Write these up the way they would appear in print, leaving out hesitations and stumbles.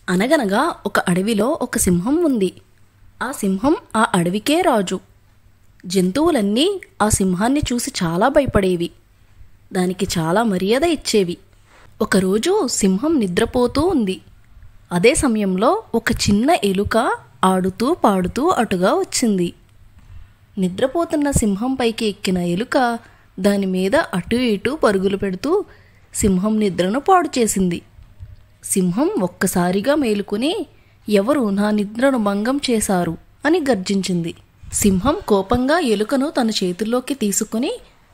అనగనగా ఒక అడవిలో ఒక సింహం ఉంది. ఆ సింహం ఆ అడవికే రాజు. జంతువులన్నీ ఆ సింహాన్ని చూసి చాలా భయపడేవి. దానికి చాలా మర్యాద ఇచ్చేవి. ఒకరోజు సింహం నిద్రపోతూ ఉంది. అదే సమయంలో ఒక చిన్న ఎలుక ఆడుతూ పాడుతూ అటుగా వచ్చింది. నిద్రపోతున్న సింహం పైకి ఎక్కిన ఎలుక దాని మీద అటు ఇటు పరుగులు పెడుతూ సింహం నిద్రను పాడు చేసింది. సింహం ఒక్కసారిగా మేలుకుని ఎవరు నా నిద్రను భంగం చేశారు అని గర్జించింది. సింహం కోపంగా ఎలుకను తన చేతుల్లోకి తీసుకుని,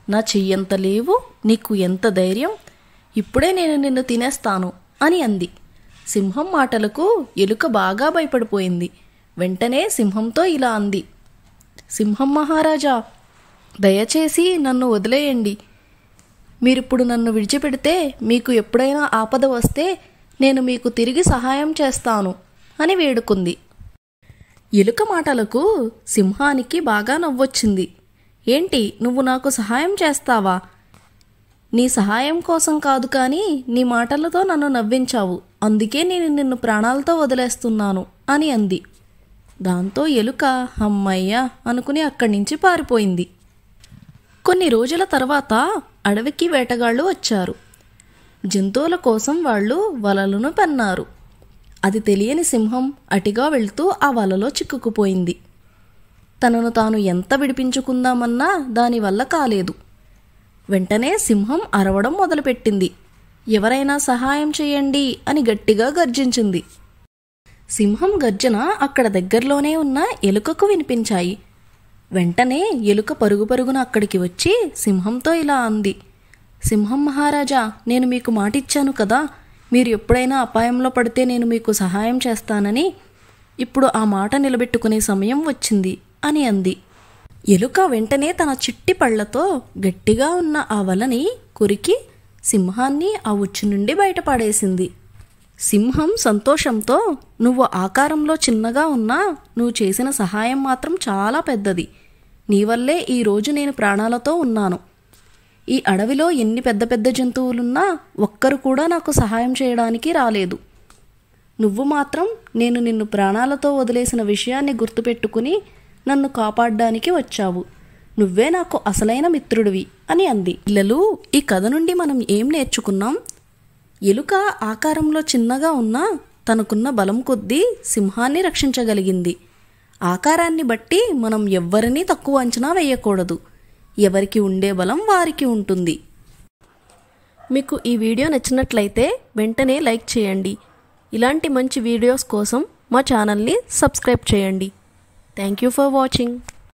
నా చెయ్యంత లేవు, నీకు ఎంత ధైర్యం, ఇప్పుడే నేను నిన్ను తినేస్తాను అని అంది. సింహం మాటలకు ఎలుక బాగా భయపడిపోయింది. వెంటనే సింహంతో ఇలా అంది, సింహం మహారాజా, దయచేసి నన్ను వదిలేయండి. మీరిప్పుడు నన్ను విడిచిపెడితే మీకు ఎప్పుడైనా ఆపద వస్తే నేను మీకు తిరిగి సహాయం చేస్తాను అని వేడుకుంది. ఎలుక మాటలకు సింహానికి బాగా నవ్వొచ్చింది. ఏంటి, నువ్వు నాకు సహాయం చేస్తావా? నీ సహాయం కోసం కాదు, కానీ నీ మాటలతో నన్ను నవ్వించావు, అందుకే నేను నిన్ను ప్రాణాలతో వదిలేస్తున్నాను అని అంది. దాంతో ఎలుక అమ్మయ్య అనుకుని అక్కడి నుంచి పారిపోయింది. కొన్ని రోజుల తర్వాత అడవికి వేటగాళ్ళు వచ్చారు. జంతువుల కోసం వాళ్ళు వలలను పన్నారు. అది తెలియని సింహం అటిగా వెళ్తూ ఆ వలలో చిక్కుకుపోయింది. తనను తాను ఎంత విడిపించుకుందామన్నా దానివల్ల కాలేదు. వెంటనే సింహం అరవడం మొదలుపెట్టింది. ఎవరైనా సహాయం చేయండి అని గట్టిగా గర్జించింది. సింహం గర్జన అక్కడ దగ్గరలోనే ఉన్న ఎలుకకు వినిపించాయి. వెంటనే ఎలుక పరుగు పరుగున అక్కడికి వచ్చి సింహంతో ఇలా అంది, సింహం మహారాజా, నేను మీకు మాటిచ్చాను కదా, మీరు ఎప్పుడైనా అపాయంలో పడితే నేను మీకు సహాయం చేస్తానని. ఇప్పుడు ఆ మాట నిలబెట్టుకునే సమయం వచ్చింది అని అంది. ఎలుక వెంటనే తన చిట్టి పళ్లతో గట్టిగా ఉన్న ఆ వలని కొరికి సింహాన్ని ఆ ఉచ్చు నుండి బయటపడేసింది. సింహం సంతోషంతో, నువ్వు ఆకారంలో చిన్నగా ఉన్నా నువ్వు చేసిన సహాయం మాత్రం చాలా పెద్దది. నీ వల్లే ఈరోజు నేను ప్రాణాలతో ఉన్నాను. ఈ అడవిలో ఎన్ని పెద్ద పెద్ద జంతువులున్నా ఒక్కరు కూడా నాకు సహాయం చేయడానికి రాలేదు. నువ్వు మాత్రం నేను నిన్ను ప్రాణాలతో వదిలేసిన విషయాన్ని గుర్తుపెట్టుకుని నన్ను కాపాడడానికి వచ్చావు. నువ్వే నాకు అసలైన మిత్రుడివి అని అంది. పిల్లలు, ఈ కథ నుండి మనం ఏం నేర్చుకున్నాం? ఎలుక ఆకారంలో చిన్నగా ఉన్నా తనకున్న బలం కొద్దీ సింహాన్ని రక్షించగలిగింది. ఆకారాన్ని బట్టి మనం ఎవ్వరినీ తక్కువ అంచనా వేయకూడదు. ఎవరికి ఉండే బలం వారికి ఉంటుంది. మీకు ఈ వీడియో నచ్చినట్లయితే వెంటనే లైక్ చేయండి. ఇలాంటి మంచి వీడియోస్ కోసం మా ఛానల్ని సబ్స్క్రైబ్ చేయండి. Thank you for watching.